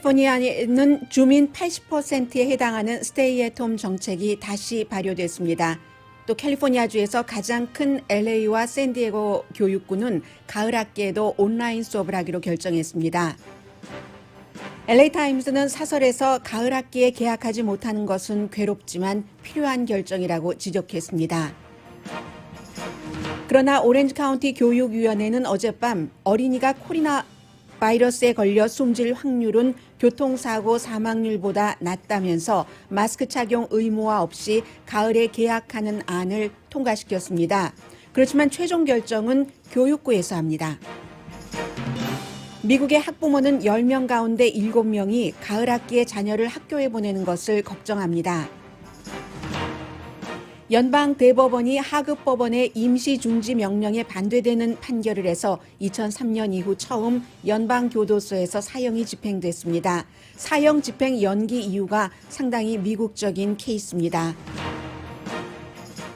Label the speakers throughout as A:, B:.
A: 캘리포니아는 주민 80%에 해당하는 스테이 앳 홈 정책이 다시 발효됐습니다. 또 캘리포니아주에서 가장 큰 LA와 샌디에고 교육구는 가을 학기에도 온라인 수업을 하기로 결정했습니다. LA타임스는 사설에서 가을 학기에 개학하지 못하는 것은 괴롭지만 필요한 결정이라고 지적했습니다. 그러나 오렌지 카운티 교육위원회는 어젯밤 어린이가 코로나 바이러스에 걸려 숨질 확률은 교통사고 사망률보다 낮다면서 마스크 착용 의무화 없이 가을에 개학하는 안을 통과시켰습니다. 그렇지만 최종 결정은 교육부에서 합니다. 미국의 학부모는 10명 가운데 7명이 가을 학기에 자녀를 학교에 보내는 것을 걱정합니다. 연방 대법원이 하급법원의 임시 중지 명령에 반대되는 판결을 해서 2003년 이후 처음 연방교도소에서 사형이 집행됐습니다. 사형 집행 연기 이유가 상당히 미국적인 케이스입니다.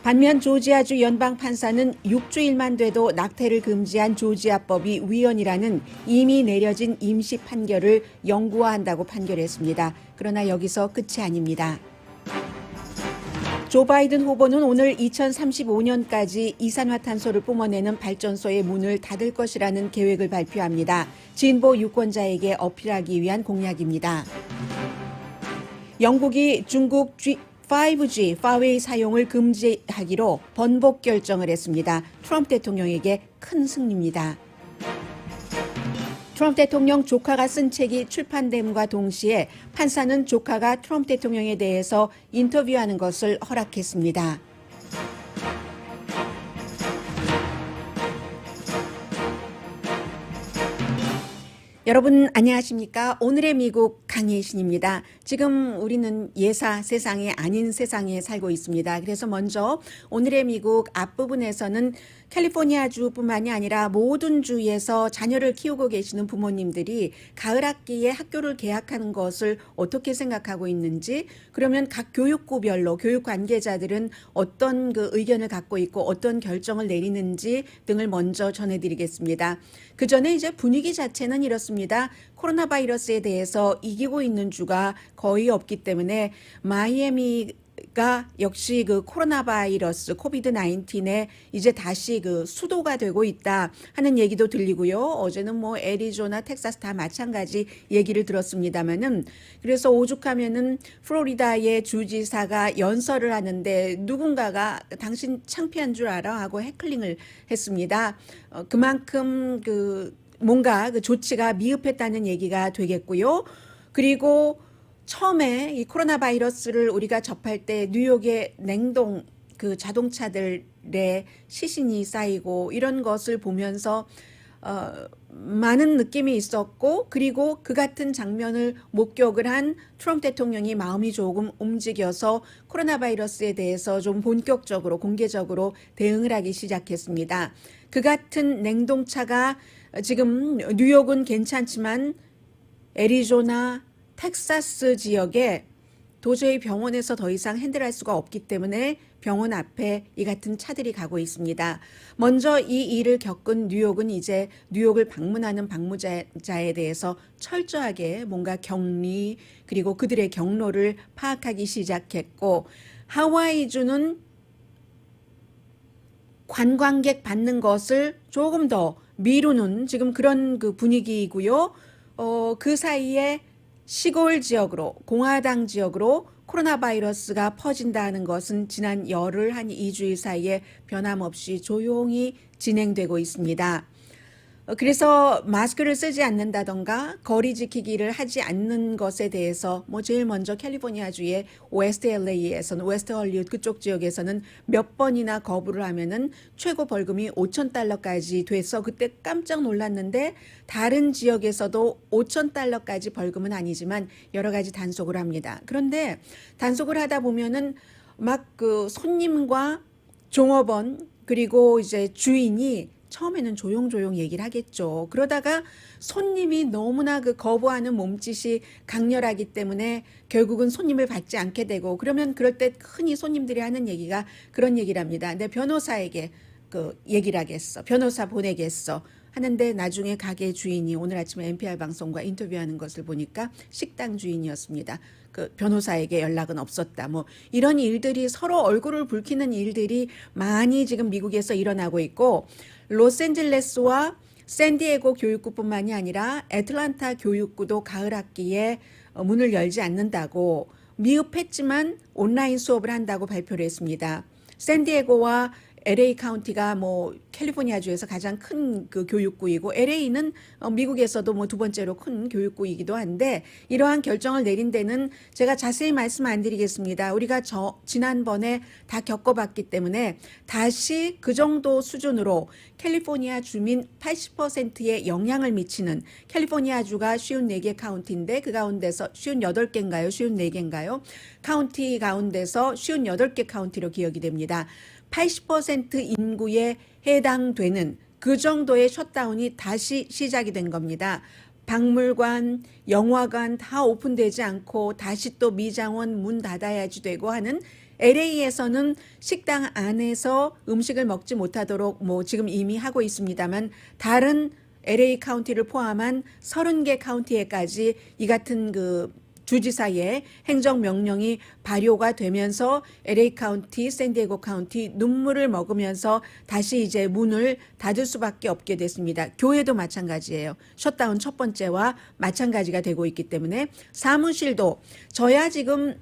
A: 반면 조지아주 연방판사는 6주일만 돼도 낙태를 금지한 조지아법이 위헌이라는 이미 내려진 임시 판결을 영구화한다고 판결했습니다. 그러나 여기서 끝이 아닙니다. 조 바이든 후보는 오늘 2035년까지 이산화탄소를 뿜어내는 발전소의 문을 닫을 것이라는 계획을 발표합니다. 진보 유권자에게 어필하기 위한 공약입니다. 영국이 중국 5G 파웨이 사용을 금지하기로 번복 결정을 했습니다. 트럼프 대통령에게 큰 승리입니다. 트럼프 대통령 조카가 쓴 책이 출판됨과 동시에 판사는 조카가 트럼프 대통령에 대해서 인터뷰하는 것을 허락했습니다. 여러분 안녕하십니까? 오늘의 미국 강혜신입니다. 지금 우리는 예사 세상에 아닌 세상에 살고 있습니다. 그래서 먼저 오늘의 미국 앞부분에서는 캘리포니아주뿐만이 아니라 모든 주에서 자녀를 키우고 계시는 부모님들이 가을 학기에 학교를 개학하는 것을 어떻게 생각하고 있는지, 그러면 각 교육구별로 교육 관계자들은 어떤 의견을 갖고 있고 어떤 결정을 내리는지 등을 먼저 전해드리겠습니다. 그 전에 이제 분위기 자체는 이렇습니다. 코로나 바이러스에 대해서 이기고 있는 주가 거의 없기 때문에 마이애미가 역시 코로나 바이러스 코비드 19에 이제 다시 수도가 되고 있다 하는 얘기도 들리고요. 어제는 애리조나, 텍사스 다 마찬가지 얘기를 들었습니다만은, 그래서 오죽하면은 플로리다의 주지사가 연설을 하는데 누군가가 당신 창피한 줄 알아 하고 해클링을 했습니다. 그만큼 뭔가 조치가 미흡했다는 얘기가 되겠고요. 그리고 처음에 이 코로나 바이러스를 우리가 접할 때 뉴욕의 냉동 자동차들의 시신이 쌓이고 이런 것을 보면서 많은 느낌이 있었고, 그리고 그 같은 장면을 목격을 한 트럼프 대통령이 마음이 조금 움직여서 코로나 바이러스에 대해서 좀 본격적으로 공개적으로 대응을 하기 시작했습니다. 그 같은 냉동차가 지금 뉴욕은 괜찮지만 애리조나, 텍사스 지역에 도저히 병원에서 더 이상 핸들할 수가 없기 때문에 병원 앞에 이 같은 차들이 가고 있습니다. 먼저 이 일을 겪은 뉴욕은 이제 뉴욕을 방문하는 방문자에 대해서 철저하게 뭔가 격리, 그리고 그들의 경로를 파악하기 시작했고, 하와이주는 관광객 받는 것을 조금 더 미루는 지금 그런 분위기이고요. 그 사이에 시골 지역으로, 공화당 지역으로 코로나 바이러스가 퍼진다는 것은 지난 열흘 한 2주일 사이에 변함없이 조용히 진행되고 있습니다. 그래서 마스크를 쓰지 않는다던가 거리 지키기를 하지 않는 것에 대해서 제일 먼저 캘리포니아주의 웨스트 LA에서는, 웨스트 헐리우드 그쪽 지역에서는 몇 번이나 거부를 하면은 최고 벌금이 $5,000까지 돼서 그때 깜짝 놀랐는데, 다른 지역에서도 $5,000까지 벌금은 아니지만 여러 가지 단속을 합니다. 그런데 단속을 하다 보면은 막 손님과 종업원 그리고 이제 주인이 처음에는 조용조용 얘기를 하겠죠. 그러다가 손님이 너무나 거부하는 몸짓이 강렬하기 때문에 결국은 손님을 받지 않게 되고, 그러면 그럴 때 흔히 손님들이 하는 얘기가 그런 얘기를 합니다. 내 변호사에게 얘기를 하겠어. 변호사 보내겠어. 하는데 나중에 가게 주인이 오늘 아침에 NPR 방송과 인터뷰하는 것을 보니까 식당 주인이었습니다. 그 변호사에게 연락은 없었다. 뭐 이런 일들이 서로 얼굴을 붉히는 일들이 많이 지금 미국에서 일어나고 있고 로스앤젤레스와 샌디에고 교육구뿐만이 아니라 애틀란타 교육구도 가을 학기에 문을 열지 않는다고 미흡했지만 온라인 수업을 한다고 발표를 했습니다. 샌디에고와 LA 카운티가 뭐 캘리포니아주에서 가장 큰 그 교육구이고 LA는 미국에서도 뭐 두 번째로 큰 교육구이기도 한데 이러한 결정을 내린 데는 제가 자세히 말씀 안 드리겠습니다. 우리가 지난번에 다 겪어봤기 때문에 다시 그 정도 수준으로 캘리포니아 주민 80%에 영향을 미치는 캘리포니아주가 54개 카운티인데 그 가운데서 58개인가요? 54개인가요? 카운티 가운데서 58개 카운티로 기억이 됩니다. 80% 인구에 해당되는 그 정도의 셧다운이 다시 시작이 된 겁니다. 박물관, 영화관 다 오픈되지 않고 다시 또 미장원 문 닫아야지 되고 하는 LA에서는 식당 안에서 음식을 먹지 못하도록 뭐 지금 이미 하고 있습니다만 다른 LA 카운티를 포함한 30개 카운티에까지 이 같은 그 주지사의 행정명령이 발효가 되면서 LA 카운티, 샌디에고 카운티 눈물을 먹으면서 다시 이제 문을 닫을 수밖에 없게 됐습니다. 교회도 마찬가지예요. 셧다운 첫 번째와 마찬가지가 되고 있기 때문에 사무실도 저야 지금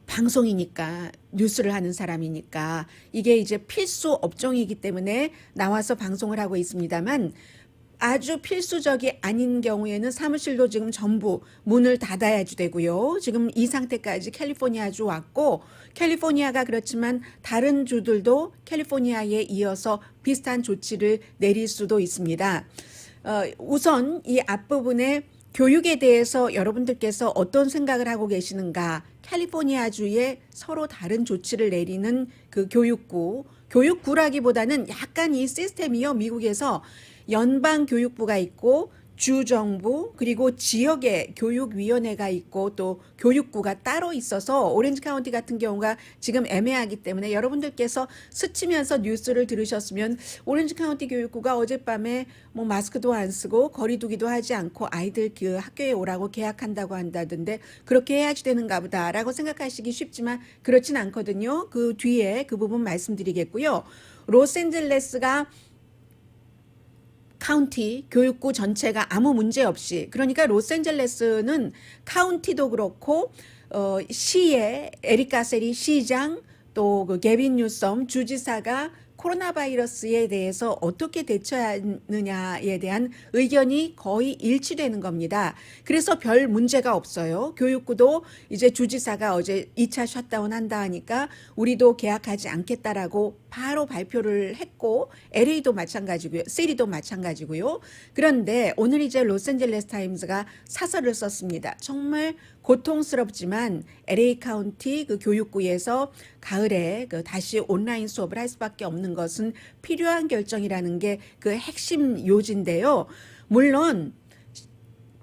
A: 방송이니까 뉴스를 하는 사람이니까 이게 이제 필수 업종이기 때문에 나와서 방송을 하고 있습니다만 아주 필수적이 아닌 경우에는 사무실도 지금 전부 문을 닫아야지 되고요. 지금 이 상태까지 캘리포니아주 왔고 캘리포니아가 그렇지만 다른 주들도 캘리포니아에 이어서 비슷한 조치를 내릴 수도 있습니다. 우선 이 앞부분에 교육에 대해서 여러분들께서 어떤 생각을 하고 계시는가? 캘리포니아주에 서로 다른 조치를 내리는 그 교육구라기보다는 약간 이 시스템이요. 미국에서 연방교육부가 있고 주정부 그리고 지역의 교육위원회가 있고 또 교육구가 따로 있어서 오렌지 카운티 같은 경우가 지금 애매하기 때문에 여러분들께서 스치면서 뉴스를 들으셨으면 오렌지 카운티 교육구가 어젯밤에 뭐 마스크도 안 쓰고 거리두기도 하지 않고 아이들 그 학교에 오라고 계약한다고 한다던데 그렇게 해야지 되는가 보다라고 생각하시기 쉽지만 그렇진 않거든요. 그 뒤에 그 부분 말씀드리겠고요. 로스앤젤레스가 카운티 교육구 전체가 아무 문제 없이 그러니까 로스앤젤레스는 카운티도 그렇고 시의 에릭 가셀이 시장 또 그 게빈 뉴섬 주지사가 코로나 바이러스에 대해서 어떻게 대처하느냐에 대한 의견이 거의 일치되는 겁니다. 그래서 별 문제가 없어요. 교육구도 이제 주지사가 어제 2차 셧다운 한다 하니까 우리도 계약하지 않겠다라고 바로 발표를 했고 LA도 마찬가지고요. 시리도 마찬가지고요. 그런데 오늘 이제 로스앤젤레스 타임즈가 사설을 썼습니다. 정말 고통스럽지만 LA 카운티 그 교육구에서 가을에 그 다시 온라인 수업을 할 수밖에 없는 것은 필요한 결정이라는 게 그 핵심 요지인데요. 물론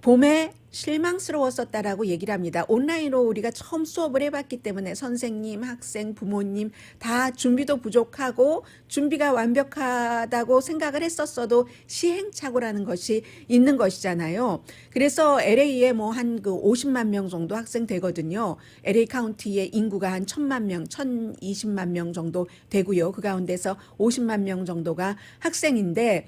A: 봄에 실망스러웠었다라고 얘기를 합니다. 온라인으로 우리가 처음 수업을 해봤기 때문에 선생님, 학생, 부모님 다 준비도 부족하고 준비가 완벽하다고 생각을 했었어도 시행착오라는 것이 있는 것이잖아요. 그래서 LA에 뭐 한 그 50만 명 정도 학생 되거든요. LA 카운티의 인구가 한 1000만 명, 1020만 명 정도 되고요. 그 가운데서 50만 명 정도가 학생인데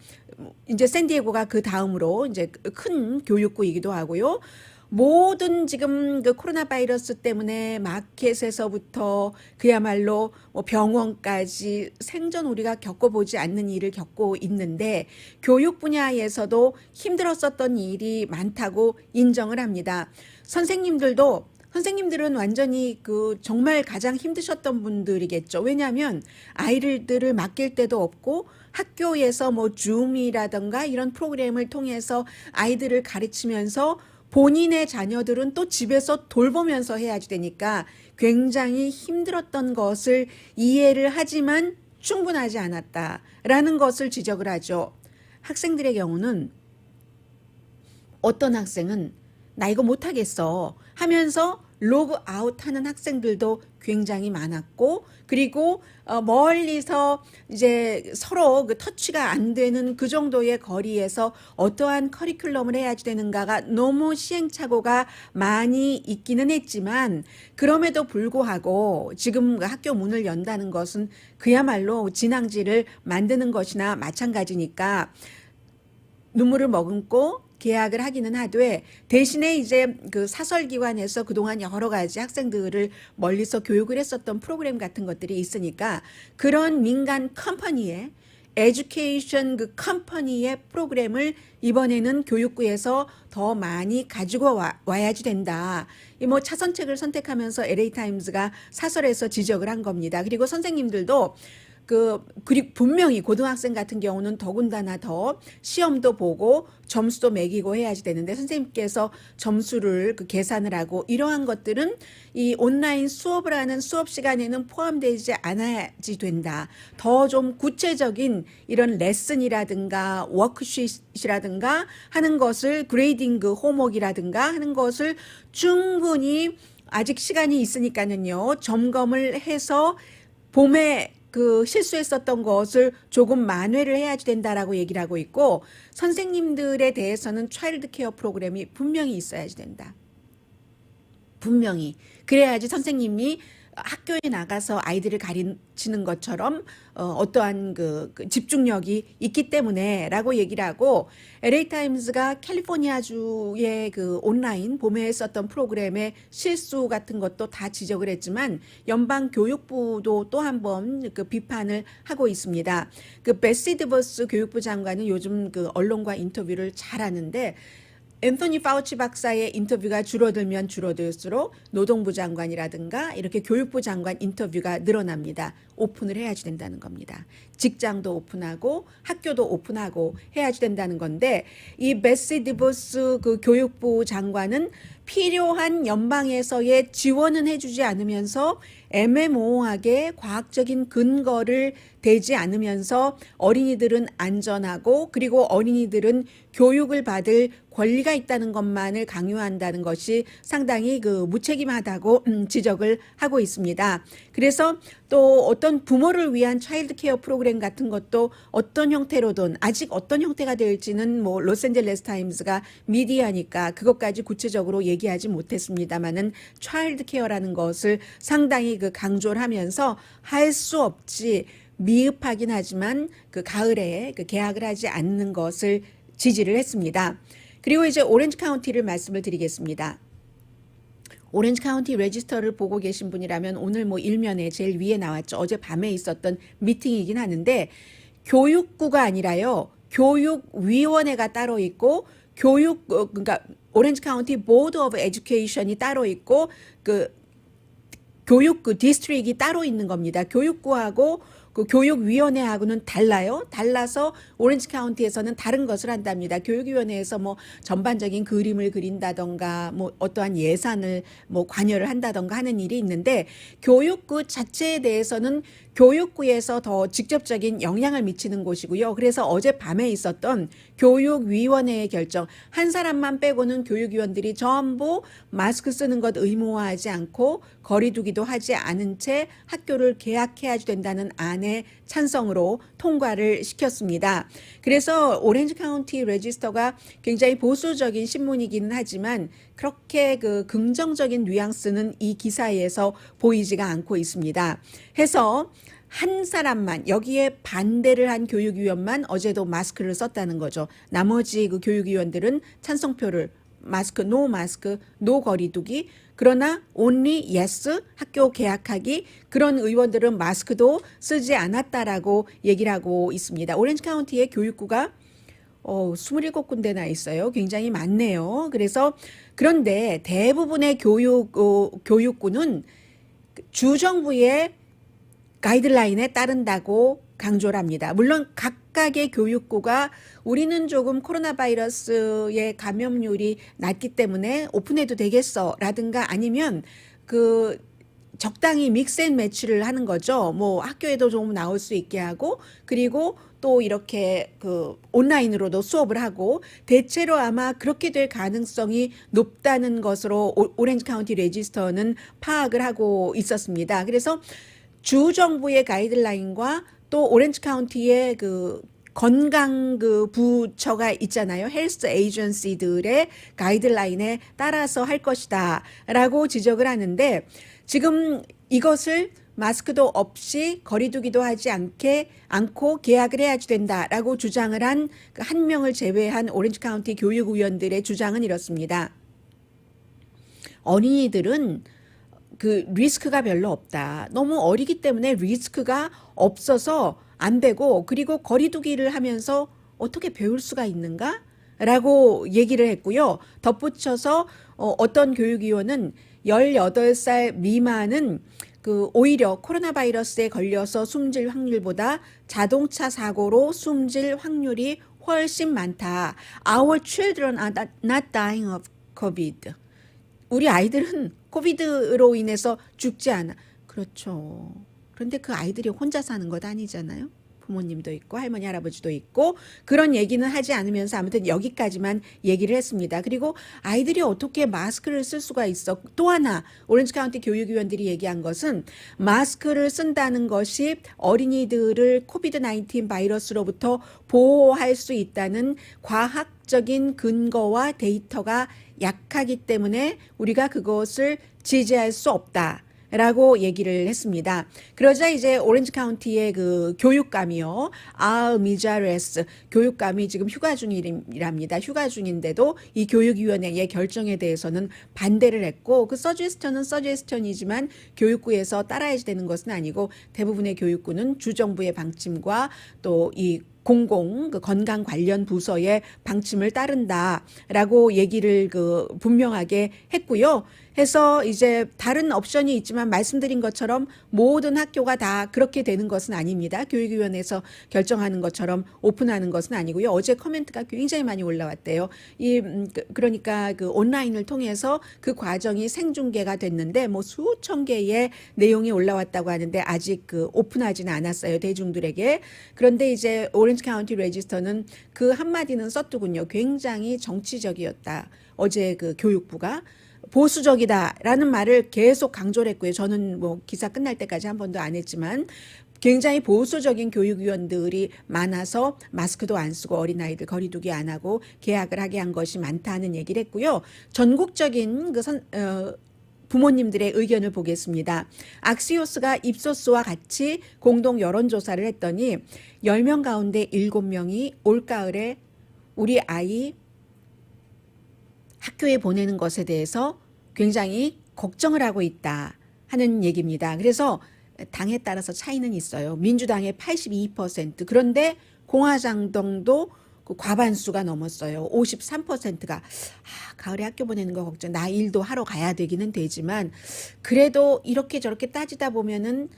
A: 이제 샌디에고가 그 다음으로 이제 큰 교육구이기도 하고요. 모든 지금 그 코로나 바이러스 때문에 마켓에서부터 그야말로 뭐 병원까지 생전 우리가 겪어보지 않는 일을 겪고 있는데 교육 분야에서도 힘들었었던 일이 많다고 인정을 합니다. 선생님들은 완전히 그 정말 가장 힘드셨던 분들이겠죠. 왜냐하면 아이들을 맡길 데도 없고 학교에서 뭐 줌이라든가 이런 프로그램을 통해서 아이들을 가르치면서 본인의 자녀들은 또 집에서 돌보면서 해야지 되니까 굉장히 힘들었던 것을 이해를 하지만 충분하지 않았다라는 것을 지적을 하죠. 학생들의 경우는 어떤 학생은 나 이거 못하겠어 하면서 로그 아웃하는 학생들도 굉장히 많았고, 그리고 멀리서 이제 서로 그 터치가 안 되는 그 정도의 거리에서 어떠한 커리큘럼을 해야지 되는가가 너무 시행착오가 많이 있기는 했지만, 그럼에도 불구하고 지금 학교 문을 연다는 것은 그야말로 진앙지를 만드는 것이나 마찬가지니까 눈물을 머금고 계약을 하기는 하되, 대신에 이제 그 사설기관에서 그동안 여러 가지 학생들을 멀리서 교육을 했었던 프로그램 같은 것들이 있으니까 그런 민간 컴퍼니의 에듀케이션 그 컴퍼니의 프로그램을 이번에는 교육부에서 더 많이 가지고 와야지 된다. 이 뭐 차선책을 선택하면서 LA타임즈가 사설에서 지적을 한 겁니다. 그리고 선생님들도 그리고 분명히 고등학생 같은 경우는 더군다나 더 시험도 보고 점수도 매기고 해야지 되는데, 선생님께서 점수를 계산을 하고 이러한 것들은 이 온라인 수업을 하는 수업 시간에는 포함되지 않아야지 된다. 더 좀 구체적인 이런 레슨이라든가 워크쉿이라든가 하는 것을, 그레이딩 그 홈워크이라든가 하는 것을 충분히 아직 시간이 있으니까는요, 점검을 해서 봄에 실수했었던 것을 조금 만회를 해야지 된다라고 얘기를 하고 있고, 선생님들에 대해서는 차일드 케어 프로그램이 분명히 있어야지 된다. 분명히. 그래야지 선생님이 학교에 나가서 아이들을 가르치는 것처럼 어떠한 그 집중력이 있기 때문에라고 얘기를 하고, LA타임즈가 캘리포니아주의 그 온라인 봄에 했었던 프로그램의 실수 같은 것도 다 지적을 했지만, 연방교육부도 또 한 번 그 비판을 하고 있습니다. 그 베시 드버스 교육부 장관은 요즘 그 언론과 인터뷰를 잘 하는데, 앤토니 파우치 박사의 인터뷰가 줄어들면 줄어들수록 노동부 장관이라든가 이렇게 교육부 장관 인터뷰가 늘어납니다. 오픈을 해야지 된다는 겁니다. 직장도 오픈하고 학교도 오픈하고 해야지 된다는 건데, 이 베시 디보스 그 교육부 장관은 필요한 연방에서의 지원은 해주지 않으면서 애매모호하게 과학적인 근거를 대지 않으면서 어린이들은 안전하고 그리고 어린이들은 교육을 받을 권리가 있다는 것만을 강요한다는 것이 상당히 그 무책임하다고 지적을 하고 있습니다. 그래서 또 어떤 부모를 위한 차일드 케어 프로그램 같은 것도 어떤 형태로든, 아직 어떤 형태가 될지는 뭐 로스앤젤레스 타임스가 미디어니까 그것까지 구체적으로 얘기하지 못했습니다만은, 차일드 케어라는 것을 상당히 그 강조를 하면서 할 수 없지, 미흡하긴 하지만 그 가을에 그 계약을 하지 않는 것을 지지를 했습니다. 그리고 이제 오렌지 카운티를 말씀을 드리겠습니다. 오렌지 카운티 레지스터를 보고 계신 분이라면 오늘 뭐 일면에 제일 위에 나왔죠. 어젯밤에 있었던 미팅이긴 하는데, 교육부가 아니라요, 교육위원회가 따로 있고, 그러니까 오렌지 카운티 보드 오브 에듀케이션이 따로 있고, 교육 디스트릭이 따로 있는 겁니다. 교육부하고 그 교육위원회하고는 달라요. 달라서 오렌지 카운티에서는 다른 것을 한답니다. 교육위원회에서 뭐 전반적인 그림을 그린다던가 뭐 어떠한 예산을 뭐 관여를 한다던가 하는 일이 있는데, 교육부 자체에 대해서는 교육부에서 더 직접적인 영향을 미치는 곳이고요. 그래서 어젯밤에 있었던 교육위원회의 결정, 한 사람만 빼고는 교육위원들이 전부 마스크 쓰는 것 의무화하지 않고 거리두기도 하지 않은 채 학교를 개학해야지 된다는 안에 찬성으로 통과를 시켰습니다. 그래서 오렌지 카운티 레지스터가 굉장히 보수적인 신문이기는 하지만 그렇게 그 긍정적인 뉘앙스는 이 기사에서 보이지가 않고 있습니다. 해서 한 사람만, 여기에 반대를 한 교육위원만 어제도 마스크를 썼다는 거죠. 나머지 그 교육위원들은 찬성표를 마스크, 노 거리두기, 그러나 only yes, 학교 개학하기, 그런 의원들은 마스크도 쓰지 않았다라고 얘기를 하고 있습니다. 오렌지 카운티의 교육구가 27군데나 있어요. 굉장히 많네요. 그래서 그런데 대부분의 교육구는 주정부의 가이드라인에 따른다고 강조를 합니다. 물론 각각의 교육구가 우리는 조금 코로나 바이러스의 감염률이 낮기 때문에 오픈해도 되겠어 라든가, 아니면 적당히 믹스 앤 매치를 하는 거죠. 뭐 학교에도 좀 나올 수 있게 하고 그리고 또 이렇게 그 온라인으로도 수업을 하고 대체로 아마 그렇게 될 가능성이 높다는 것으로 오렌지 카운티 레지스터는 파악을 하고 있었습니다. 그래서 주 정부의 가이드라인과 또 오렌지 카운티의 그 건강 그 부처가 있잖아요. 헬스 에이전시들의 가이드라인에 따라서 할 것이다라고 지적을 하는데 지금 이것을 마스크도 없이 거리두기도 하지 않고 계약을 해야지 된다라고 주장을 한 한 명을 제외한 오렌지 카운티 교육위원들의 주장은 이렇습니다. 어린이들은 그 리스크가 별로 없다. 너무 어리기 때문에 리스크가 없어서 안 되고 그리고 거리두기를 하면서 어떻게 배울 수가 있는가? 라고 얘기를 했고요. 덧붙여서 어떤 교육위원은 18살 미만은 그 오히려 코로나 바이러스에 걸려서 숨질 확률보다 자동차 사고로 숨질 확률이 훨씬 많다. Our children are not dying of COVID. 우리 아이들은 코비드로 인해서 죽지 않아. 그렇죠. 그런데 그 아이들이 혼자 사는 것 아니잖아요. 부모님도 있고 할머니 할아버지도 있고 그런 얘기는 하지 않으면서 아무튼 여기까지만 얘기를 했습니다. 그리고 아이들이 어떻게 마스크를 쓸 수가 있어. 또 하나 오렌지 카운티 교육위원들이 얘기한 것은 마스크를 쓴다는 것이 어린이들을 코비드 19 바이러스로부터 보호할 수 있다는 과학적인 근거와 데이터가 약하기 때문에 우리가 그것을 지지할 수 없다. 라고 얘기를 했습니다. 그러자 이제 오렌지 카운티의 그 교육감이요. 미자레스 교육감이 지금 휴가 중이랍니다. 휴가 중인데도 이 교육위원회의 결정에 대해서는 반대를 했고 그 서제스천은 서제스천이지만 교육부에서 따라야지 되는 것은 아니고 대부분의 교육부는 주정부의 방침과 또 이 그 건강 관련 부서의 방침을 따른다라고 얘기를 그 분명하게 했고요. 해서 이제 다른 옵션이 있지만 말씀드린 것처럼 모든 학교가 다 그렇게 되는 것은 아닙니다. 교육위원회에서 결정하는 것처럼 오픈하는 것은 아니고요. 어제 커멘트가 굉장히 많이 올라왔대요. 그러니까 그 온라인을 통해서 그 과정이 생중계가 됐는데 뭐 수천 개의 내용이 올라왔다고 하는데 아직 그 오픈하지는 않았어요. 대중들에게. 그런데 이제 오렌지 카운티 레지스터는 그 한마디는 썼더군요. 굉장히 정치적이었다. 어제 그 교육부가. 보수적이다라는 말을 계속 강조를 했고요. 저는 뭐 기사 끝날 때까지 한 번도 안 했지만 굉장히 보수적인 교육위원들이 많아서 마스크도 안 쓰고 어린아이들 거리두기 안 하고 계약을 하게 한 것이 많다는 얘기를 했고요. 전국적인 그 부모님들의 의견을 보겠습니다. 악시오스가 입소스와 같이 공동 여론조사를 했더니 10명 가운데 7명이 올가을에 우리 아이 학교에 보내는 것에 대해서 굉장히 걱정을 하고 있다 하는 얘기입니다. 그래서 당에 따라서 차이는 있어요. 민주당의 82% 그런데 공화당도 그 과반수가 넘었어요. 53%가 가을에 학교 보내는 거 걱정. 나 일도 하러 가야 되기는 되지만 그래도 이렇게 저렇게 따지다 보면은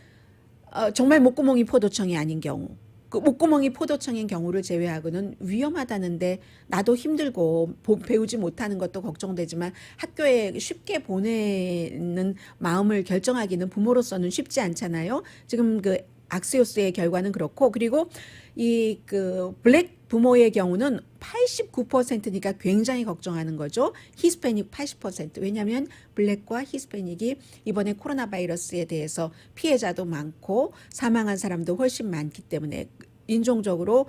A: 정말 목구멍이 포도청이 아닌 경우 그 목구멍이 포도청인 경우를 제외하고는 위험하다는데 나도 힘들고 배우지 못하는 것도 걱정되지만 학교에 쉽게 보내는 마음을 결정하기는 부모로서는 쉽지 않잖아요. 지금 그 악시오스의 결과는 그렇고 그리고 이 그 블랙 부모의 경우는 89%니까 굉장히 걱정하는 거죠. 히스패닉 80%. 왜냐하면 블랙과 히스패닉이 이번에 코로나 바이러스에 대해서 피해자도 많고 사망한 사람도 훨씬 많기 때문에 인종적으로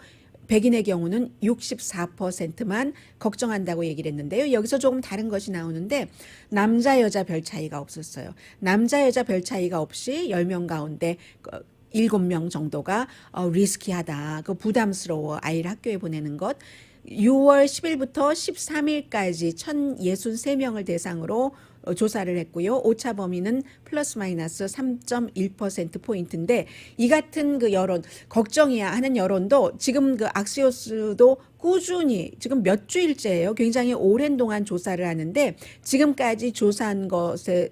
A: 백인의 경우는 64%만 걱정한다고 얘기를 했는데요. 여기서 조금 다른 것이 나오는데 남자 여자 별 차이가 없었어요. 남자 여자 별 차이가 없이 10명 가운데 7명 정도가 리스키하다. 그 부담스러워 아이를 학교에 보내는 것. 6월 10일부터 13일까지 1,063명을 대상으로 조사를 했고요. 오차 범위는 플러스 마이너스 3.1%포인트인데 이 같은 그 여론, 걱정이야 하는 여론도 지금 그 악시오스도 꾸준히 지금 몇 주일째예요. 굉장히 오랜 동안 조사를 하는데 지금까지 조사한 것에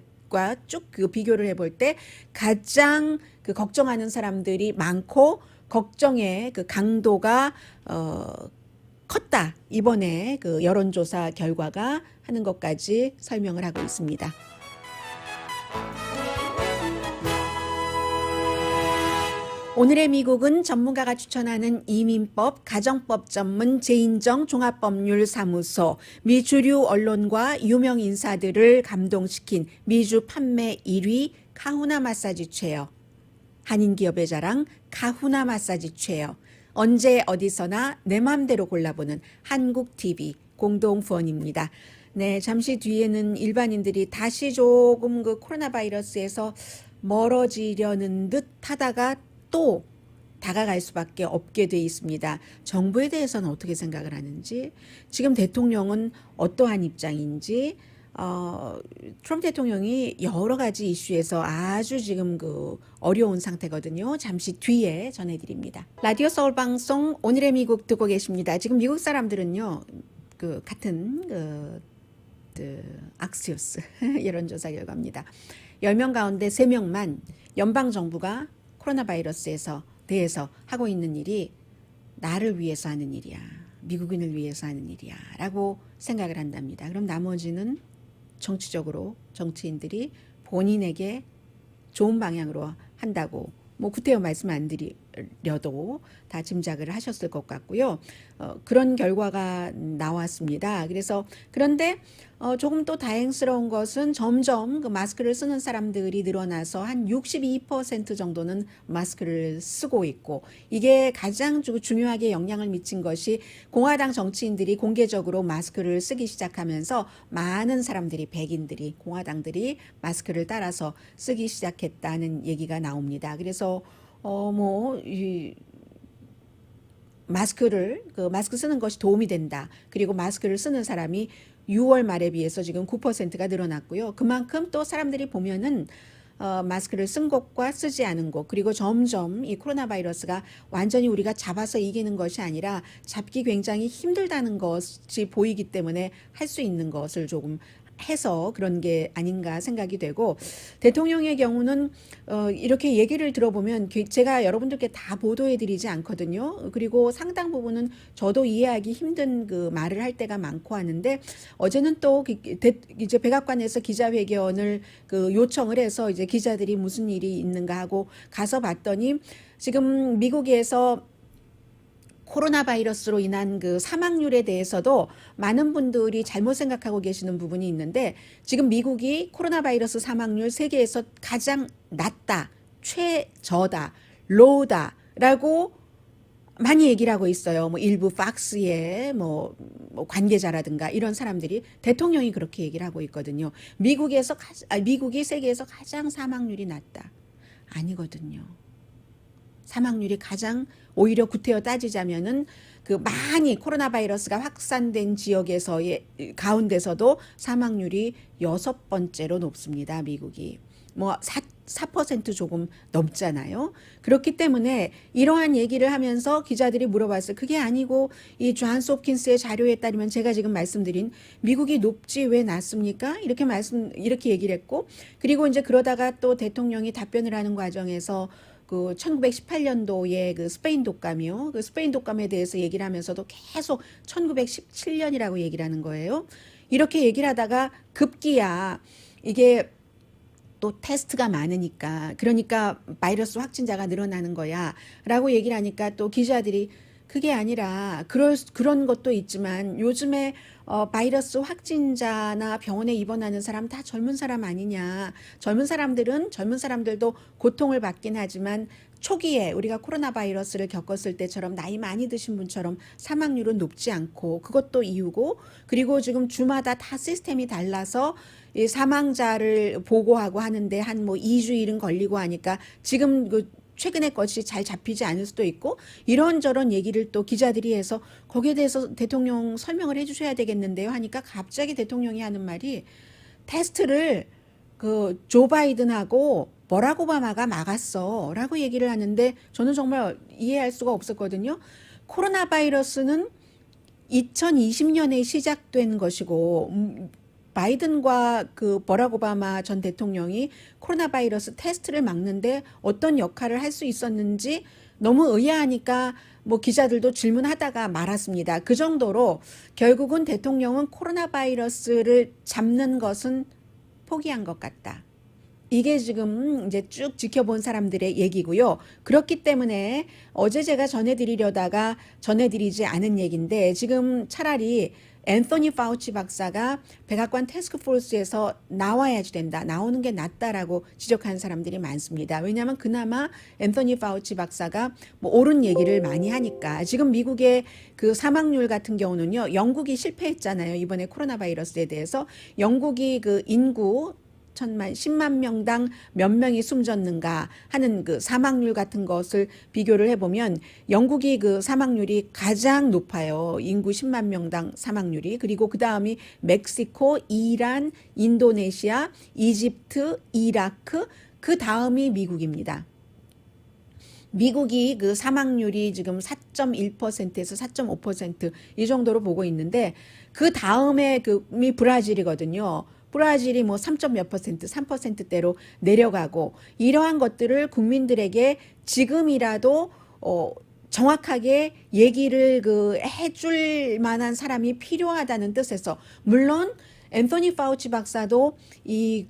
A: 쭉 그 비교를 해볼 때 가장 그 걱정하는 사람들이 많고 걱정의 그 강도가 컸다. 이번에 그 여론조사 결과가 하는 것까지 설명을 하고 있습니다. 오늘의 미국은 전문가가 추천하는 이민법, 가정법 전문 재인정 종합법률사무소, 미주류 언론과 유명 인사들을 감동시킨 미주 판매 1위 카후나 마사지 체어, 한인기업의 자랑 카후나 마사지 체어, 언제 어디서나 내 맘대로 골라보는 한국TV 공동후원입니다. 네, 잠시 뒤에는 일반인들이 다시 조금 그 코로나 바이러스에서 멀어지려는 듯 하다가 또 다가갈 수밖에 없게 돼 있습니다. 정부에 대해서는 어떻게 생각을 하는지, 지금 대통령은 어떠한 입장인지, 트럼프 대통령이 여러 가지 이슈에서 아주 지금 그 어려운 상태거든요. 잠시 뒤에 전해드립니다. 라디오 서울 방송 오늘의 미국 듣고 계십니다. 지금 미국 사람들은요, 그 같은 악시오스 여론조사 결과입니다. 10명 가운데 3명만 연방정부가 코로나 바이러스에서 대해서 하고 있는 일이 나를 위해서 하는 일이야, 미국인을 위해서 하는 일이야 라고 생각을 한답니다. 그럼 나머지는 정치적으로 정치인들이 본인에게 좋은 방향으로 한다고 뭐 구태여 말씀 안 드려도 다 짐작을 하셨을 것 같고요. 그런 결과가 나왔습니다. 그래서 그런데 조금 또 다행스러운 것은 점점 그 마스크를 쓰는 사람들이 늘어나서 한 62% 정도는 마스크를 쓰고 있고, 이게 가장 중요하게 영향을 미친 것이 공화당 정치인들이 공개적으로 마스크를 쓰기 시작하면서 많은 사람들이, 백인들이, 공화당들이 마스크를 따라서 쓰기 시작했다는 얘기가 나옵니다. 그래서 마스크 쓰는 것이 도움이 된다. 그리고 마스크를 쓰는 사람이 6월 말에 비해서 지금 9%가 늘어났고요. 그만큼 또 사람들이 보면은 마스크를 쓴 곳과 쓰지 않은 곳, 그리고 점점 이 코로나 바이러스가 완전히 우리가 잡아서 이기는 것이 아니라 잡기 굉장히 힘들다는 것이 보이기 때문에 할 수 있는 것을 조금 해서 그런 게 아닌가 생각이 되고, 대통령의 경우는 이렇게 얘기를 들어보면 제가 여러분들께 다 보도해 드리지 않거든요. 그리고 상당 부분은 저도 이해하기 힘든 그 말을 할 때가 많고 하는데, 어제는 또 이제 백악관에서 기자회견을 그 요청을 해서 이제 기자들이 무슨 일이 있는가 하고 가서 봤더니, 지금 미국에서 코로나 바이러스로 인한 그 사망률에 대해서도 많은 분들이 잘못 생각하고 계시는 부분이 있는데, 지금 미국이 코로나 바이러스 사망률 세계에서 가장 낮다, 최저다, 로우다라고 많이 얘기를 하고 있어요. 뭐 일부 팍스의 뭐 관계자라든가 이런 사람들이, 대통령이 그렇게 얘기를 하고 있거든요. 미국이 세계에서 가장 사망률이 낮다. 아니거든요. 사망률이 가장, 오히려 구태여 따지자면은 그 많이 코로나 바이러스가 확산된 지역에서의 가운데서도 사망률이 6번째로 높습니다. 미국이 뭐 4% 조금 넘잖아요. 그렇기 때문에 이러한 얘기를 하면서 기자들이 물어봤어요. 그게 아니고 이 존스 홉킨스의 자료에 따르면, 제가 지금 말씀드린 미국이 높지 왜 낮습니까? 이렇게 얘기를 했고, 그리고 이제 그러다가 또 대통령이 답변을 하는 과정에서 그 1918년도에 그 스페인 독감이요. 그 스페인 독감에 대해서 얘기를 하면서도 계속 1917년이라고 얘기를 하는 거예요. 이렇게 얘기를 하다가 급기야 이게 또 테스트가 많으니까, 그러니까 바이러스 확진자가 늘어나는 거야 라고 얘기를 하니까, 또 기자들이 그게 아니라 그런 것도 있지만 요즘에 바이러스 확진자나 병원에 입원하는 사람 다 젊은 사람 아니냐. 젊은 사람들도 고통을 받긴 하지만 초기에 우리가 코로나 바이러스를 겪었을 때처럼 나이 많이 드신 분처럼 사망률은 높지 않고, 그것도 이유고, 그리고 지금 주마다 다 시스템이 달라서 이 사망자를 보고하고 하는데 한 뭐 2주일은 걸리고 하니까 지금 그 최근에 것이 잘 잡히지 않을 수도 있고, 이런저런 얘기를 또 기자들이 해서 거기에 대해서 대통령 설명을 해주셔야 되겠는데요 하니까, 갑자기 대통령이 하는 말이 테스트를 그 조 바이든하고 버락 오바마가 막았어 라고 얘기를 하는데, 저는 정말 이해할 수가 없었거든요. 코로나 바이러스는 2020년에 시작된 것이고, 바이든과 그 버락 오바마 전 대통령이 코로나 바이러스 테스트를 막는데 어떤 역할을 할 수 있었는지 너무 의아하니까 뭐 기자들도 질문하다가 말았습니다. 그 정도로 결국은 대통령은 코로나 바이러스를 잡는 것은 포기한 것 같다. 이게 지금 이제 쭉 지켜본 사람들의 얘기고요. 그렇기 때문에 어제 제가 전해드리려다가 전해드리지 않은 얘기인데 지금 차라리 앤서니 파우치 박사가 백악관 태스크포스에서 나와야지 된다. 나오는 게 낫다라고 지적하는 사람들이 많습니다. 왜냐하면 그나마 앤서니 파우치 박사가 뭐 옳은 얘기를 많이 하니까. 지금 미국의 그 사망률 같은 경우는요. 영국이 실패했잖아요. 이번에 코로나 바이러스에 대해서. 영국이 그 인구 10만 명당 몇 명이 숨졌는가 하는 그 사망률 같은 것을 비교를 해보면 영국이 그 사망률이 가장 높아요. 인구 10만 명당 사망률이. 그리고 그 다음이 멕시코, 이란, 인도네시아, 이집트, 이라크, 그 다음이 미국입니다. 미국이 그 사망률이 지금 4.1%에서 4.5% 이 정도로 보고 있는데 그 다음에 그이 브라질이거든요. 브라질이 뭐 3. 몇 퍼센트, 3%대로 내려가고 이러한 것들을 국민들에게 지금이라도 정확하게 얘기를 해줄 만한 사람이 필요하다는 뜻에서 물론 앤서니 파우치 박사도 이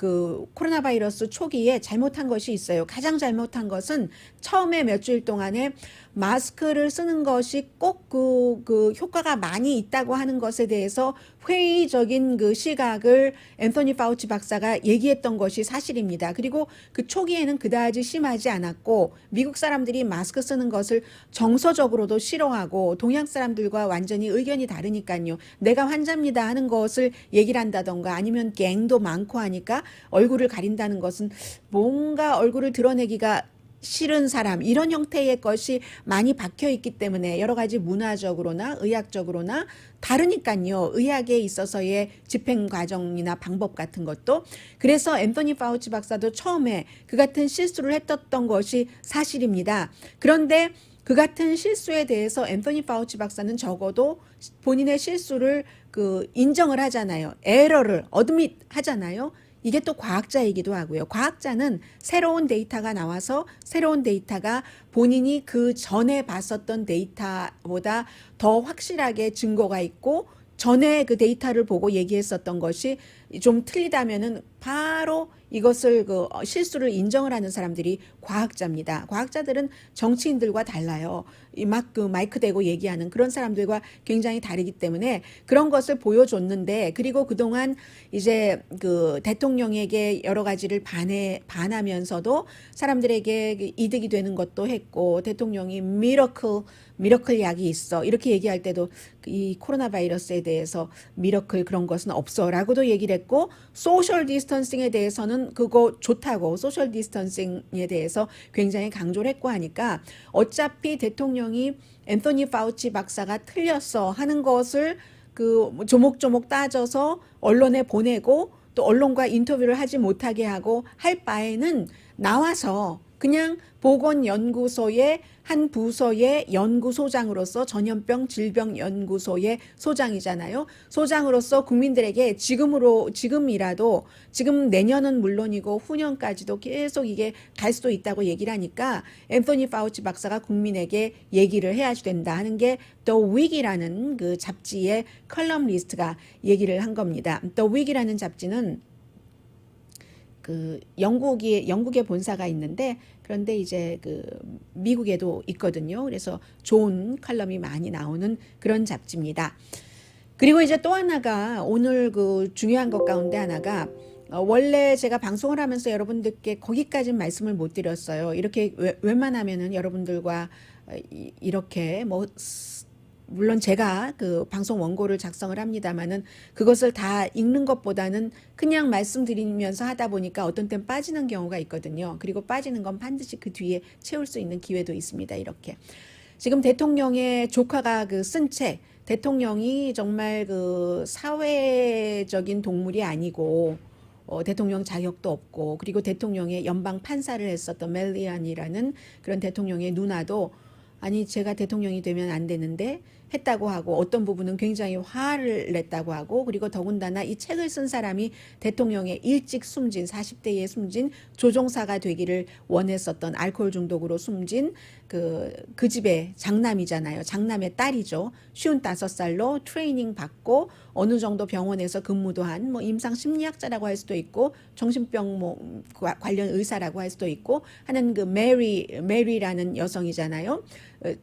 A: 코로나 바이러스 초기에 잘못한 것이 있어요. 가장 잘못한 것은 처음에 몇 주일 동안에 마스크를 쓰는 것이 꼭 효과가 많이 있다고 하는 것에 대해서 회의적인 그 시각을 앤서니 파우치 박사가 얘기했던 것이 사실입니다. 그리고 그 초기에는 그다지 심하지 않았고 미국 사람들이 마스크 쓰는 것을 정서적으로도 싫어하고 동양 사람들과 완전히 의견이 다르니까요. 내가 환자입니다 하는 것을 얘기를 한다던가 아니면 갱도 많고 하니까 얼굴을 가린다는 것은 뭔가 얼굴을 드러내기가 싫은 사람 이런 형태의 것이 많이 박혀 있기 때문에 여러 가지 문화적으로나 의학적으로나 다르니까요. 의학에 있어서의 집행 과정이나 방법 같은 것도. 그래서 앤서니 파우치 박사도 처음에 그 같은 실수를 했었던 것이 사실입니다. 그런데 그 같은 실수에 대해서 앤서니 파우치 박사는 적어도 본인의 실수를 인정을 하잖아요. 에러를 어드밋 하잖아요. 이게 또 과학자이기도 하고요. 과학자는 새로운 데이터가 나와서 새로운 데이터가 본인이 그 전에 봤었던 데이터보다 더 확실하게 증거가 있고 전에 그 데이터를 보고 얘기했었던 것이 좀 틀리다면은 바로 이것을 실수를 인정을 하는 사람들이 과학자입니다. 과학자들은 정치인들과 달라요. 마이크 대고 얘기하는 그런 사람들과 굉장히 다르기 때문에 그런 것을 보여줬는데 그리고 그동안 이제 대통령에게 여러 가지를 반하면서도 사람들에게 이득이 되는 것도 했고 대통령이 미러클 약이 있어 이렇게 얘기할 때도 이 코로나 바이러스에 대해서 미러클 그런 것은 없어 라고도 얘기를 했고 소셜 디스턴싱에 대해서는 그거 좋다고 소셜 디스턴싱에 대해서 굉장히 강조를 했고 하니까 어차피 대통령이 앤서니 파우치 박사가 틀렸어 하는 것을 조목조목 따져서 언론에 보내고 또 언론과 인터뷰를 하지 못하게 하고 할 바에는 나와서 그냥 보건연구소의 한 부서의 연구소장으로서 전염병 질병연구소의 소장이잖아요. 소장으로서 국민들에게 지금이라도 지금 내년은 물론이고 후년까지도 계속 이게 갈 수도 있다고 얘기를 하니까 앤서니 파우치 박사가 국민에게 얘기를 해야지 된다 하는 게 The Week이라는 그 잡지의 컬럼리스트가 얘기를 한 겁니다. The Week이라는 잡지는 영국에 본사가 있는데 그런데 이제 미국에도 있거든요. 그래서 좋은 칼럼이 많이 나오는 그런 잡지입니다. 그리고 이제 또 하나가 오늘 중요한 것 가운데 하나가 원래 제가 방송을 하면서 여러분들께 거기까지는 말씀을 못 드렸어요. 이렇게 웬만하면은 여러분들과 이렇게 물론 제가 방송 원고를 작성을 합니다만은 그것을 다 읽는 것보다는 그냥 말씀드리면서 하다 보니까 어떤 땐 빠지는 경우가 있거든요. 그리고 빠지는 건 반드시 그 뒤에 채울 수 있는 기회도 있습니다. 이렇게. 지금 대통령의 조카가 쓴 책, 대통령이 정말 사회적인 동물이 아니고 대통령 자격도 없고 그리고 대통령의 연방 판사를 했었던 멜리안이라는 그런 대통령의 누나도 아니 제가 대통령이 되면 안 되는데 했다고 하고 어떤 부분은 굉장히 화를 냈다고 하고 그리고 더군다나 이 책을 쓴 사람이 대통령의 일찍 숨진 40대에 숨진 조종사가 되기를 원했었던 알코올 중독으로 숨진 그 집의 장남이잖아요. 장남의 딸이죠. 55살로 트레이닝 받고 어느 정도 병원에서 근무도 한 뭐 임상 심리학자라고 할 수도 있고 정신병 뭐 관련 의사라고 할 수도 있고 하는 그 메리라는 여성이잖아요.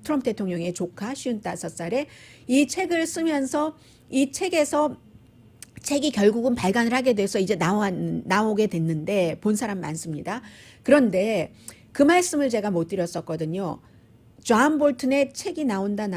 A: 트럼프 대통령의 조카 55살에 이 책을 쓰면서 이 책이 결국은 발간을 하게 돼서 이제 나오게 됐는데 본 사람 많습니다. 그런데 그 말씀을 제가 못 드렸었거든요. 존 볼튼의 책이 나온다.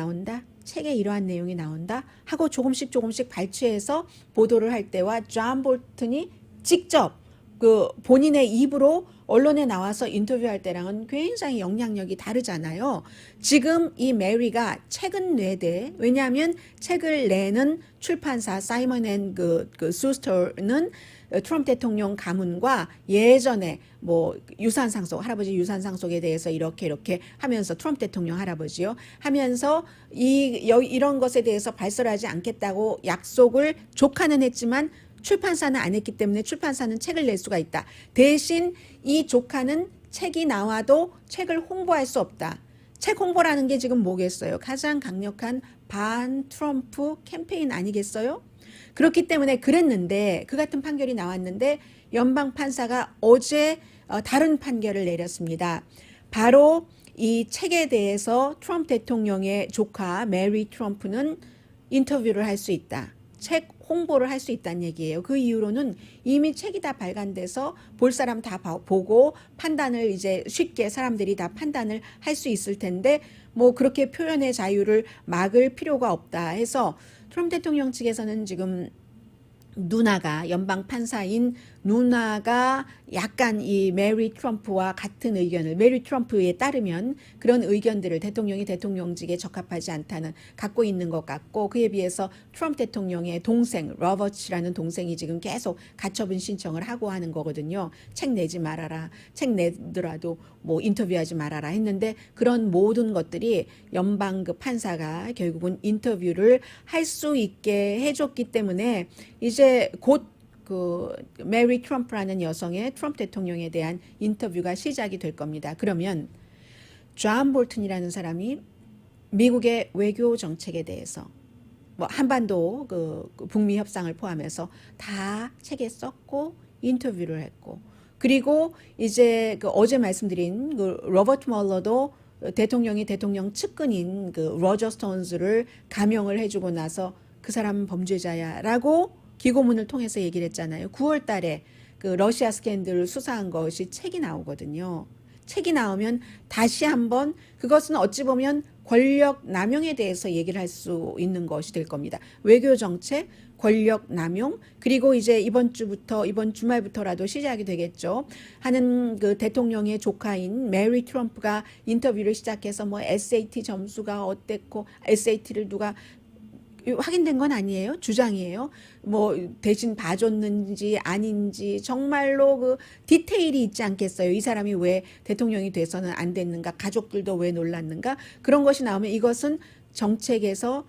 A: 책에 이러한 내용이 나온다 하고 조금씩 발췌해서 보도를 할 때와 존 볼튼이 직접 그 본인의 입으로 언론에 나와서 인터뷰할 때랑은 굉장히 영향력이 다르잖아요. 지금 이 메리가 책은 내대 왜냐하면 책을 내는 출판사 사이먼 앤 수스터는 트럼프 대통령 가문과 예전에 뭐 유산상속 할아버지 유산상속에 대해서 이렇게 하면서 트럼프 대통령 할아버지요 하면서 이런 것에 대해서 발설하지 않겠다고 약속을 조카는 했지만 출판사는 안 했기 때문에 출판사는 책을 낼 수가 있다. 대신 이 조카는 책이 나와도 책을 홍보할 수 없다. 책 홍보라는 게 지금 뭐겠어요? 가장 강력한 반 트럼프 캠페인 아니겠어요? 그렇기 때문에 그랬는데 그 같은 판결이 나왔는데 연방 판사가 어제 다른 판결을 내렸습니다. 바로 이 책에 대해서 트럼프 대통령의 조카 메리 트럼프는 인터뷰를 할 수 있다. 책 홍보를 할 수 있다는 얘기예요. 그 이유로는 이미 책이 다 발간돼서 볼 사람 다 보고 판단을 이제 쉽게 사람들이 다 판단을 할 수 있을 텐데 뭐 그렇게 표현의 자유를 막을 필요가 없다 해서 트럼프 대통령 측에서는 지금 누나가 연방 판사인 누나가 약간 이 메리 트럼프와 같은 의견을 메리 트럼프에 따르면 그런 의견들을 대통령이 대통령직에 적합하지 않다는 갖고 있는 것 같고 그에 비해서 트럼프 대통령의 동생 로버츠라는 동생이 지금 계속 가처분 신청을 하고 하는 거거든요. 책 내지 말아라. 책 내더라도 뭐 인터뷰하지 말아라 했는데 그런 모든 것들이 연방 그 판사가 결국은 인터뷰를 할 수 있게 해줬기 때문에 이제 곧 그 메리 트럼프라는 여성의 트럼프 대통령에 대한 인터뷰가 시작이 될 겁니다. 그러면 존 볼튼이라는 사람이 미국의 외교 정책에 대해서 뭐 한반도 그 북미 협상을 포함해서 다 책에 썼고 인터뷰를 했고 그리고 이제 그 어제 말씀드린 그 로버트 멀러도 대통령 측근인 그 로저 스톤스를 감형을 해주고 나서 그 사람은 범죄자야라고 기고문을 통해서 얘기를 했잖아요. 9월 달에 그 러시아 스캔들을 수사한 것이 책이 나오거든요. 책이 나오면 다시 한번 그것은 어찌 보면 권력 남용에 대해서 얘기를 할 수 있는 것이 될 겁니다. 외교 정책, 권력 남용, 그리고 이제 이번 주말부터라도 시작이 되겠죠. 하는 그 대통령의 조카인 메리 트럼프가 인터뷰를 시작해서 뭐 SAT 점수가 어땠고 SAT를 누가 확인된 건 아니에요. 주장이에요. 뭐 대신 봐줬는지 아닌지 정말로 그 디테일이 있지 않겠어요. 이 사람이 왜 대통령이 돼서는 안 됐는가, 가족들도 왜 놀랐는가 그런 것이 나오면 이것은 정책에서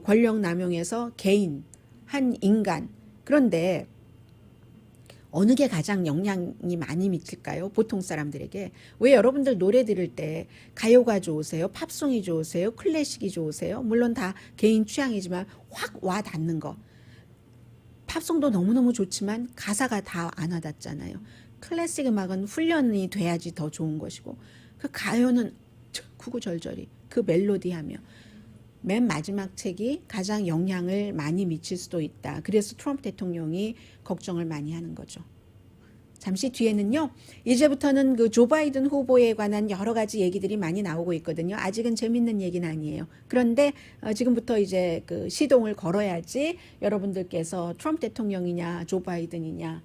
A: 권력 남용에서 개인, 한 인간 그런데 어느 게 가장 영향이 많이 미칠까요? 보통 사람들에게. 왜 여러분들 노래 들을 때 가요가 좋으세요? 팝송이 좋으세요? 클래식이 좋으세요? 물론 다 개인 취향이지만 확 와 닿는 거. 팝송도 너무너무 좋지만 가사가 다 안 와닿잖아요. 클래식 음악은 훈련이 돼야지 더 좋은 것이고 그 가요는 구구절절히 그 멜로디하며 맨 마지막 책이 가장 영향을 많이 미칠 수도 있다. 그래서 트럼프 대통령이 걱정을 많이 하는 거죠. 잠시 뒤에는요. 이제부터는 그 조 바이든 후보에 관한 여러 가지 얘기들이 많이 나오고 있거든요. 아직은 재밌는 얘기는 아니에요. 그런데 지금부터 이제 그 시동을 걸어야지 여러분들께서 트럼프 대통령이냐 조 바이든이냐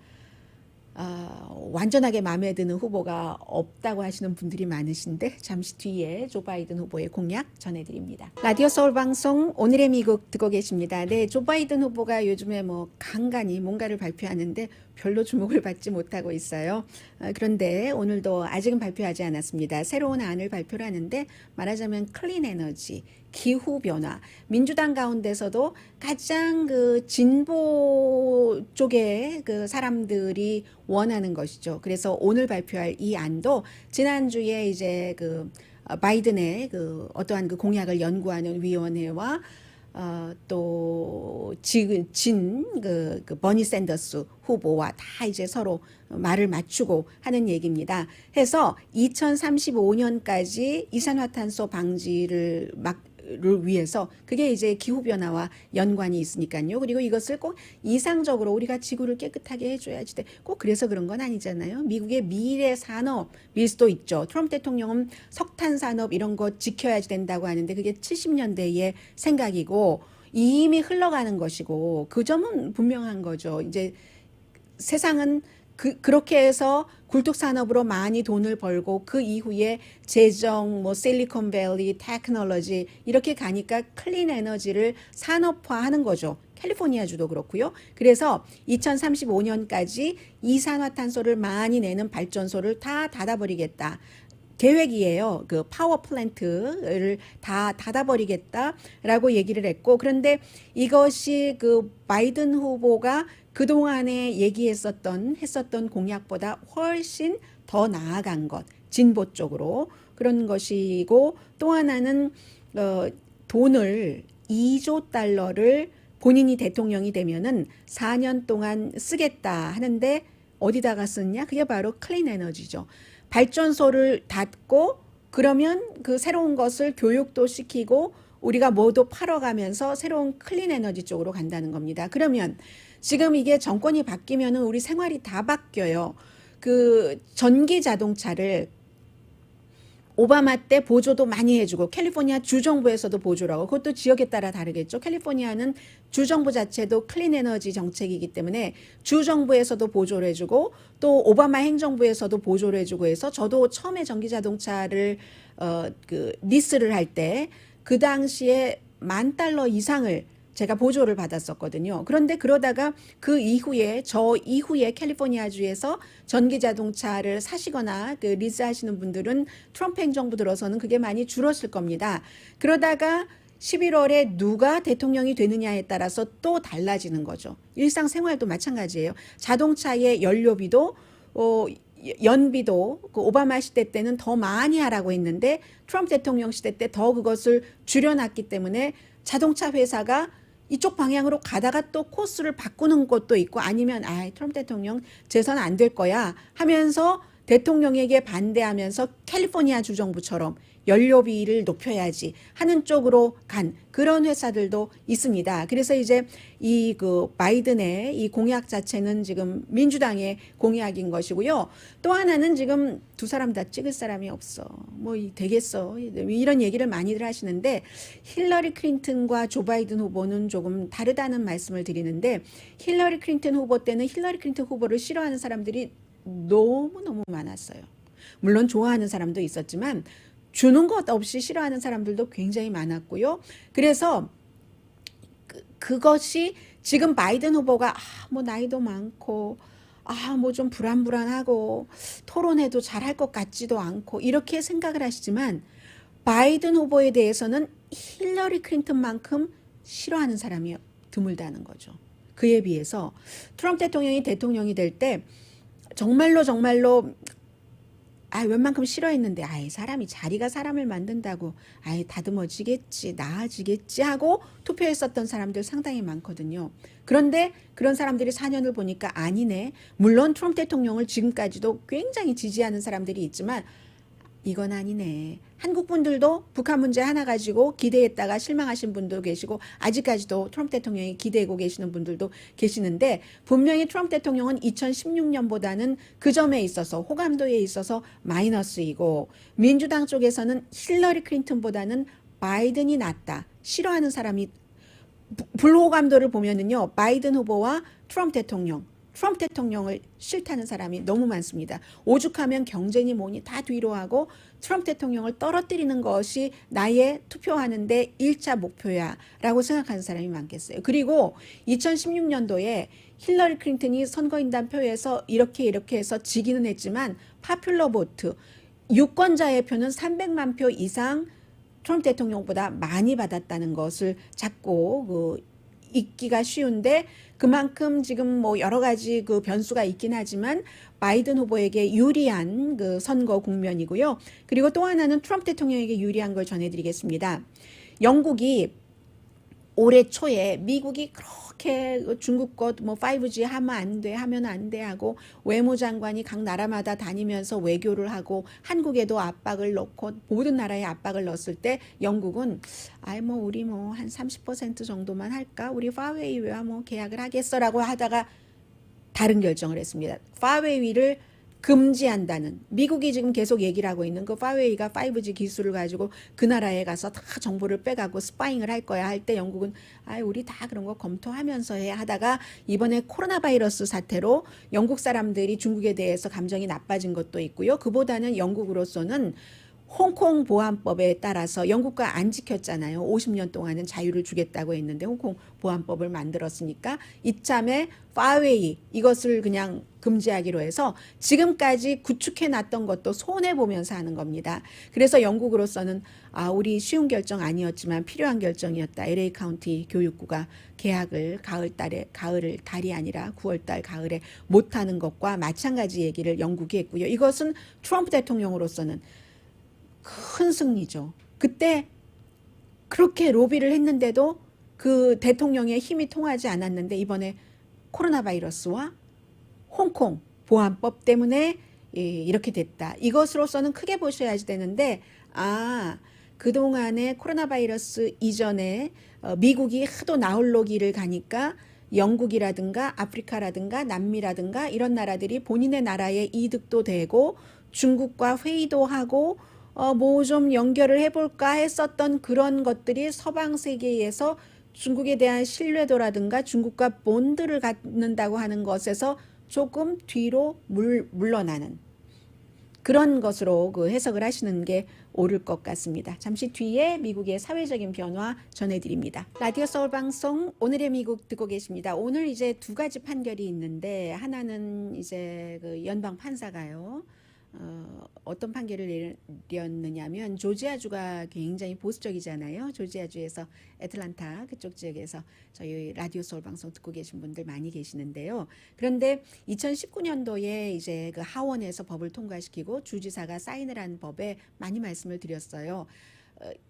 A: 완전하게 마음에 드는 후보가 없다고 하시는 분들이 많으신데 잠시 뒤에 조 바이든 후보의 공약 전해드립니다. 라디오 서울 방송 오늘의 미국 듣고 계십니다. 네, 조 바이든 후보가 요즘에 뭐 간간히 뭔가를 발표하는데 별로 주목을 받지 못하고 있어요. 그런데 오늘도 아직은 발표하지 않았습니다. 새로운 안을 발표를 하는데 말하자면 클린 에너지, 기후 변화, 민주당 가운데서도 가장 그 진보 쪽의 그 사람들이 원하는 것이죠. 그래서 오늘 발표할 이 안도 지난주에 이제 그 바이든의 그 어떠한 그 공약을 연구하는 위원회와 또 그 버니 샌더스 후보와 다 이제 서로 말을 맞추고 하는 얘기입니다. 해서 2035년까지 이산화탄소 방지를 위해서 그게 이제 기후변화와 연관이 있으니까요. 그리고 이것을 꼭 이상적으로 우리가 지구를 깨끗하게 해줘야지 돼. 꼭 그래서 그런 건 아니잖아요. 미국의 미래 산업일 수도 있죠. 트럼프 대통령은 석탄 산업 이런 거 지켜야지 된다고 하는데 그게 70년대의 생각이고 이미 흘러가는 것이고 그 점은 분명한 거죠. 이제 세상은 그렇게 해서 굴뚝산업으로 많이 돈을 벌고 그 이후에 재정, 뭐 실리콘밸리, 테크놀로지 이렇게 가니까 클린 에너지를 산업화하는 거죠. 캘리포니아주도 그렇고요. 그래서 2035년까지 이산화탄소를 많이 내는 발전소를 다 닫아버리겠다. 계획이에요. 그 파워 플랜트를 다 닫아버리겠다라고 얘기를 했고 그런데 이것이 그 바이든 후보가 그동안에 했었던 공약보다 훨씬 더 나아간 것, 진보 쪽으로 그런 것이고 또 하나는 돈을 2조 달러를 본인이 대통령이 되면은 4년 동안 쓰겠다 하는데 어디다가 쓰냐? 그게 바로 클린 에너지죠. 발전소를 닫고 그러면 그 새로운 것을 교육도 시키고 우리가 뭐도 팔아가면서 새로운 클린 에너지 쪽으로 간다는 겁니다. 그러면 지금 이게 정권이 바뀌면은 우리 생활이 다 바뀌어요. 그 전기 자동차를 오바마 때 보조도 많이 해주고 캘리포니아 주정부에서도 보조를 하고 그것도 지역에 따라 다르겠죠. 캘리포니아는 주정부 자체도 클린 에너지 정책이기 때문에 주정부에서도 보조를 해주고 또 오바마 행정부에서도 보조를 해주고 해서 저도 처음에 전기 자동차를 그 리스를 할 때 그 당시에 $10,000 이상을 제가 보조를 받았었거든요. 그런데 그러다가 그 이후에 캘리포니아주에서 전기 자동차를 사시거나 그 리스하시는 분들은 트럼프 행정부 들어서는 그게 많이 줄었을 겁니다. 그러다가 11월에 누가 대통령이 되느냐에 따라서 또 달라지는 거죠. 일상생활도 마찬가지예요. 자동차의 연료비도 연비도 그 오바마 시대 때는 더 많이 하라고 했는데 트럼프 대통령 시대 때 더 그것을 줄여놨기 때문에 자동차 회사가 이쪽 방향으로 가다가 또 코스를 바꾸는 것도 있고 아니면 트럼프 대통령 재선 안 될 거야 하면서 대통령에게 반대하면서 캘리포니아 주정부처럼 연료비를 높여야지 하는 쪽으로 간 그런 회사들도 있습니다. 그래서 이제 이 그 바이든의 이 공약 자체는 지금 민주당의 공약인 것이고요. 또 하나는 지금 두 사람 다 찍을 사람이 없어. 뭐 되겠어. 이런 얘기를 많이들 하시는데 힐러리 클린턴과 조 바이든 후보는 조금 다르다는 말씀을 드리는데 힐러리 클린턴 후보 때는 힐러리 클린턴 후보를 싫어하는 사람들이 너무너무 많았어요. 물론 좋아하는 사람도 있었지만 주는 것 없이 싫어하는 사람들도 굉장히 많았고요. 그래서 그것이 지금 바이든 후보가 뭐 나이도 많고 뭐 좀 불안불안하고 토론해도 잘할 것 같지도 않고 이렇게 생각을 하시지만 바이든 후보에 대해서는 힐러리 클린턴만큼 싫어하는 사람이 드물다는 거죠. 그에 비해서 트럼프 대통령이 될 때 정말로 웬만큼 싫어했는데 사람이 자리가 사람을 만든다고 다듬어지겠지 나아지겠지 하고 투표했었던 사람들 상당히 많거든요. 그런데 그런 사람들이 4년을 보니까 아니네. 물론 트럼프 대통령을 지금까지도 굉장히 지지하는 사람들이 있지만 이건 아니네. 한국 분들도 북한 문제 하나 가지고 기대했다가 실망하신 분도 계시고 아직까지도 트럼프 대통령이 기대고 계시는 분들도 계시는데 분명히 트럼프 대통령은 2016년보다는 그 점에 있어서 호감도에 있어서 마이너스이고 민주당 쪽에서는 힐러리 클린턴보다는 바이든이 낫다. 싫어하는 사람이 불호감도를 보면은요. 바이든 후보와 트럼프 트럼프 대통령을 싫다는 사람이 너무 많습니다. 오죽하면 경제니 뭐니 다 뒤로 하고 트럼프 대통령을 떨어뜨리는 것이 나의 투표하는데 1차 목표야 라고 생각하는 사람이 많겠어요. 그리고 2016년도에 힐러리 클린턴이 선거인단 표에서 이렇게 해서 지기는 했지만 파퓰러 보트 유권자의 표는 300만 표 이상 트럼프 대통령보다 많이 받았다는 것을 자꾸 읽기가 쉬운데, 그만큼 지금 뭐 여러 가지 그 변수가 있긴 하지만 바이든 후보에게 유리한 그 선거 국면이고요. 그리고 또 하나는 트럼프 대통령에게 유리한 걸 전해드리겠습니다. 영국이 올해 초에 미국이 그렇게 중국 것 뭐 5G 하면 안 돼 하고 외무장관이 각 나라마다 다니면서 외교를 하고 한국에도 압박을 넣고 모든 나라에 압박을 넣었을 때 영국은 우리 뭐 한 30% 정도만 할까? 우리 파웨이와 뭐 계약을 하겠어라고 하다가 다른 결정을 했습니다. 파웨이를 금지한다는, 미국이 지금 계속 얘기를 하고 있는 그 파웨이가 5G 기술을 가지고 그 나라에 가서 다 정보를 빼가고 스파잉을 할 거야 할 때 영국은 우리 다 그런 거 검토하면서 해 하다가 이번에 코로나 바이러스 사태로 영국 사람들이 중국에 대해서 감정이 나빠진 것도 있고요. 그보다는 영국으로서는 홍콩 보안법에 따라서 영국과 안 지켰잖아요. 50년 동안은 자유를 주겠다고 했는데 홍콩 보안법을 만들었으니까 이참에 파웨이 이것을 그냥 금지하기로 해서 지금까지 구축해놨던 것도 손해보면서 하는 겁니다. 그래서 영국으로서는 우리 쉬운 결정 아니었지만 필요한 결정이었다. LA 카운티 교육부가 계약을 가을을 달이 아니라 9월달 가을에 못하는 것과 마찬가지 얘기를 영국이 했고요. 이것은 트럼프 대통령으로서는 큰 승리죠. 그때 그렇게 로비를 했는데도 그 대통령의 힘이 통하지 않았는데 이번에 코로나 바이러스와 홍콩 보안법 때문에 이렇게 됐다. 이것으로서는 크게 보셔야 되는데 그동안에 코로나 바이러스 이전에 미국이 하도 나홀로기를 가니까 영국이라든가 아프리카라든가 남미라든가 이런 나라들이 본인의 나라의 이득도 되고 중국과 회의도 하고 뭐 좀 연결을 해볼까 했었던 그런 것들이 서방 세계에서 중국에 대한 신뢰도라든가 중국과 본드를 갖는다고 하는 것에서 조금 뒤로 물러나는 그런 것으로 그 해석을 하시는 게 옳을 것 같습니다. 잠시 뒤에 미국의 사회적인 변화 전해드립니다. 라디오 서울 방송 오늘의 미국 듣고 계십니다. 오늘 이제 두 가지 판결이 있는데 하나는 이제 그 연방 판사가요. 어떤 판결을 내렸느냐면 조지아주가 굉장히 보수적이잖아요. 조지아주에서 애틀란타 그쪽 지역에서 저희 라디오 서울 방송 듣고 계신 분들 많이 계시는데요. 그런데 2019년도에 이제 그 하원에서 법을 통과시키고 주지사가 사인을 한 법에 많이 말씀을 드렸어요.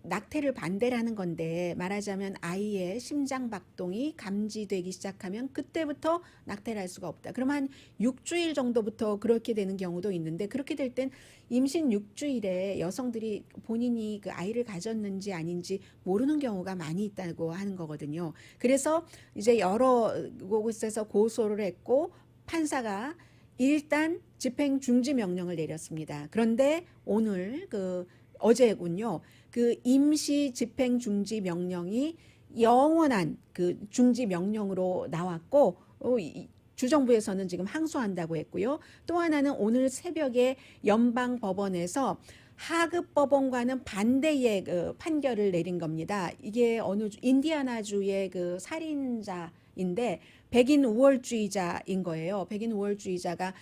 A: 낙태를 반대라는 건데 말하자면 아이의 심장 박동이 감지되기 시작하면 그때부터 낙태를 할 수가 없다. 그럼 한 6주일 정도부터 그렇게 되는 경우도 있는데 그렇게 될 땐 임신 6주일에 여성들이 본인이 그 아이를 가졌는지 아닌지 모르는 경우가 많이 있다고 하는 거거든요. 그래서 이제 여러 곳에서 고소를 했고 판사가 일단 집행 중지 명령을 내렸습니다. 그런데 오늘 어제군요. 그 임시 집행 중지 명령이 영원한 그 중지 명령으로 나왔고 주정부에서는 지금 항소한다고 했고요. 또 하나는 오늘 새벽에 연방 법원에서 하급 법원과는 반대의 그 판결을 내린 겁니다. 이게 인디아나주의 그 살인자인데 백인 우월주의자인 거예요. 백인 우월주의자가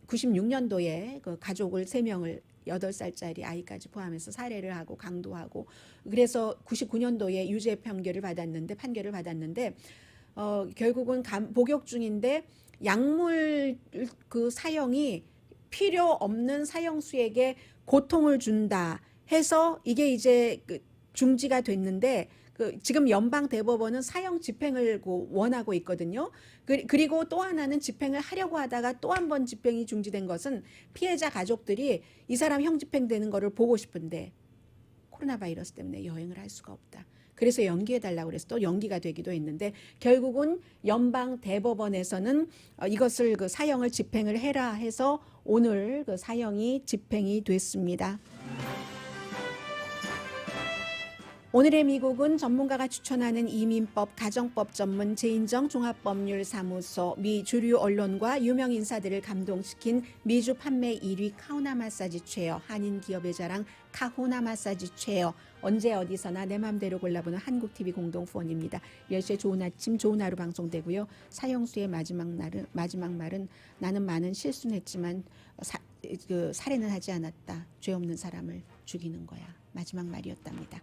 A: 96년도에 그 가족을 3명을 8살짜리 아이까지 포함해서 살해를 하고 강도하고 그래서 99년도에 유죄 판결을 받았는데 결국은 복역 중인데 약물 그 사형이 필요 없는 사형수에게 고통을 준다 해서 이게 이제 중지가 됐는데 지금 연방 대법원은 사형 집행을 원하고 있거든요. 그리고 또 하나는 집행을 하려고 하다가 또 한 번 집행이 중지된 것은 피해자 가족들이 이 사람 형 집행되는 거를 보고 싶은데 코로나 바이러스 때문에 여행을 할 수가 없다. 그래서 연기해달라고 그래서 또 연기가 되기도 했는데 결국은 연방 대법원에서는 이것을 사형을 집행을 해라 해서 오늘 사형이 집행이 됐습니다. 오늘의 미국은 전문가가 추천하는 이민법, 가정법 전문 재인정 종합법률사무소, 미 주류 언론과 유명 인사들을 감동시킨 미주 판매 1위 카우나 마사지 체어, 한인 기업의 자랑 카후나 마사지 체어, 언제 어디서나 내 맘대로 골라보는 한국TV 공동 후원입니다. 10시에 좋은 아침 좋은 하루 방송되고요. 사형수의 마지막 말은 나는 많은 실수는 했지만 살해는 하지 않았다. 죄 없는 사람을 죽이는 거야. 마지막 말이었답니다.